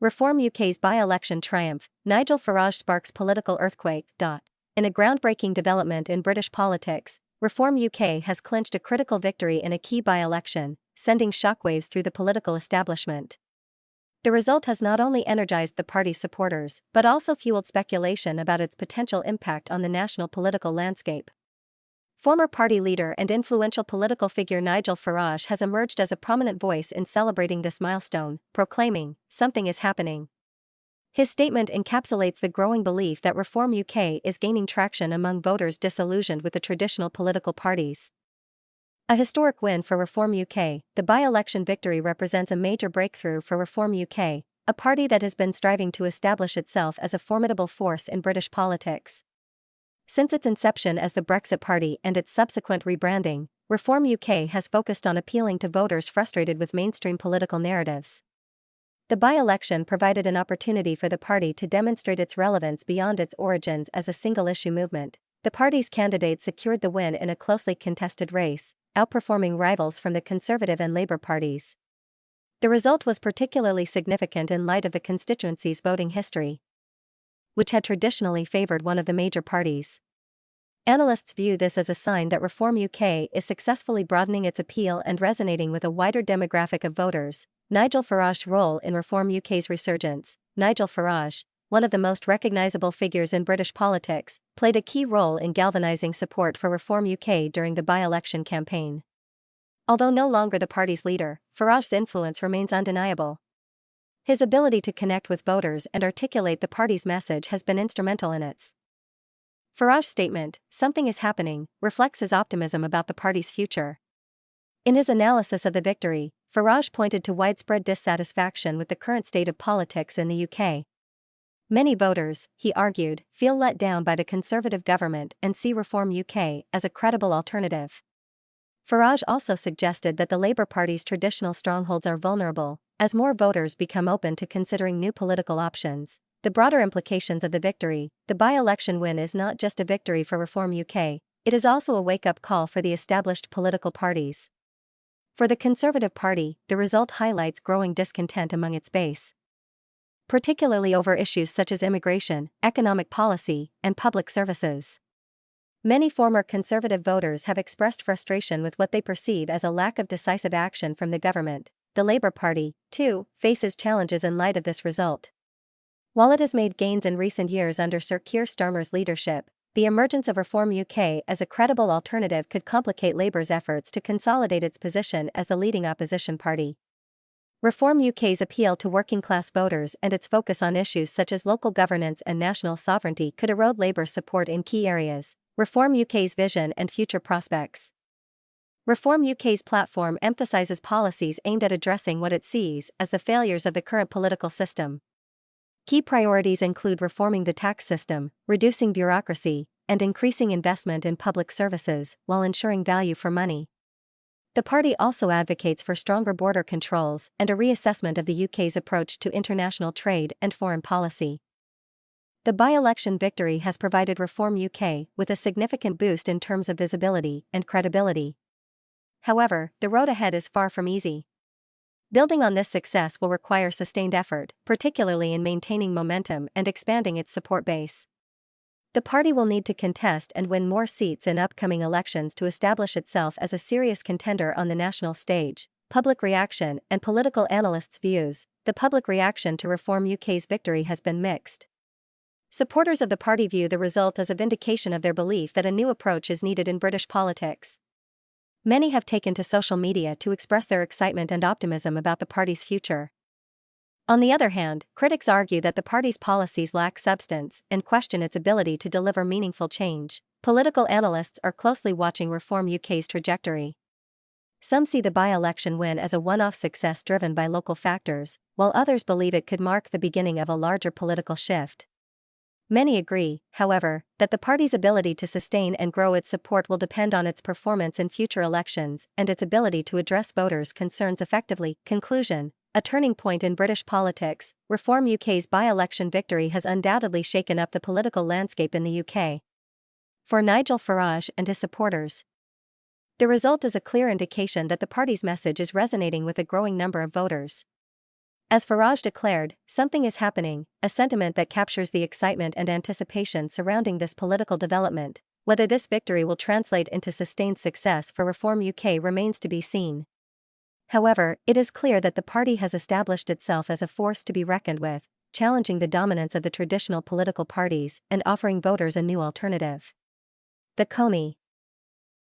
Reform UK's by-election triumph, Nigel Farage sparks political earthquake. In a groundbreaking development in British politics, Reform UK has clinched a critical victory in a key by-election, sending shockwaves through the political establishment. The result has not only energized the party's supporters, but also fueled speculation about its potential impact on the national political landscape. Former party leader and influential political figure Nigel Farage has emerged as a prominent voice in celebrating this milestone, proclaiming, "Something is happening." His statement encapsulates the growing belief that Reform UK is gaining traction among voters disillusioned with the traditional political parties. A historic win for Reform UK, the by-election victory represents a major breakthrough for Reform UK, a party that has been striving to establish itself as a formidable force in British politics. Since its inception as the Brexit Party and its subsequent rebranding, Reform UK has focused on appealing to voters frustrated with mainstream political narratives. The by-election provided an opportunity for the party to demonstrate its relevance beyond its origins as a single-issue movement. The party's candidate secured the win in a closely contested race, outperforming rivals from the Conservative and Labour parties. The result was particularly significant in light of the constituency's voting history, which had traditionally favored one of the major parties. Analysts view this as a sign that Reform UK is successfully broadening its appeal and resonating with a wider demographic of voters. Nigel Farage's role in Reform UK's resurgence. Nigel Farage, one of the most recognisable figures in British politics, played a key role in galvanising support for Reform UK during the by-election campaign. Although no longer the party's leader, Farage's influence remains undeniable. His ability to connect with voters and articulate the party's message has been instrumental in its. Farage's statement, "Something is happening," reflects his optimism about the party's future. In his analysis of the victory, Farage pointed to widespread dissatisfaction with the current state of politics in the UK. Many voters, he argued, feel let down by the Conservative government and see Reform UK as a credible alternative. Farage also suggested that the Labour Party's traditional strongholds are vulnerable, as more voters become open to considering new political options. The broader implications of the victory. The by-election win is not just a victory for Reform UK, it is also a wake-up call for the established political parties. For the Conservative Party, the result highlights growing discontent among its base, particularly over issues such as immigration, economic policy, and public services. Many former Conservative voters have expressed frustration with what they perceive as a lack of decisive action from the government. The Labour Party, too, faces challenges in light of this result. While it has made gains in recent years under Sir Keir Starmer's leadership, the emergence of Reform UK as a credible alternative could complicate Labour's efforts to consolidate its position as the leading opposition party. Reform UK's appeal to working-class voters and its focus on issues such as local governance and national sovereignty could erode Labour's support in key areas. Reform UK's vision and future prospects. Reform UK's platform emphasises policies aimed at addressing what it sees as the failures of the current political system. Key priorities include reforming the tax system, reducing bureaucracy, and increasing investment in public services while ensuring value for money. The party also advocates for stronger border controls and a reassessment of the UK's approach to international trade and foreign policy. The by-election victory has provided Reform UK with a significant boost in terms of visibility and credibility. However, the road ahead is far from easy. Building on this success will require sustained effort, particularly in maintaining momentum and expanding its support base. The party will need to contest and win more seats in upcoming elections to establish itself as a serious contender on the national stage. Public reaction and political analysts' views. The public reaction to Reform UK's victory has been mixed. Supporters of the party view the result as a vindication of their belief that a new approach is needed in British politics. Many have taken to social media to express their excitement and optimism about the party's future. On the other hand, critics argue that the party's policies lack substance and question its ability to deliver meaningful change. Political analysts are closely watching Reform UK's trajectory. Some see the by-election win as a one-off success driven by local factors, while others believe it could mark the beginning of a larger political shift. Many agree, however, that the party's ability to sustain and grow its support will depend on its performance in future elections and its ability to address voters' concerns effectively. Conclusion: a turning point in British politics, Reform UK's by-election victory has undoubtedly shaken up the political landscape in the UK. For Nigel Farage and his supporters, the result is a clear indication that the party's message is resonating with a growing number of voters. As Farage declared, something is happening, a sentiment that captures the excitement and anticipation surrounding this political development. Whether this victory will translate into sustained success for Reform UK remains to be seen. However, it is clear that the party has established itself as a force to be reckoned with, challenging the dominance of the traditional political parties and offering voters a new alternative. The Comey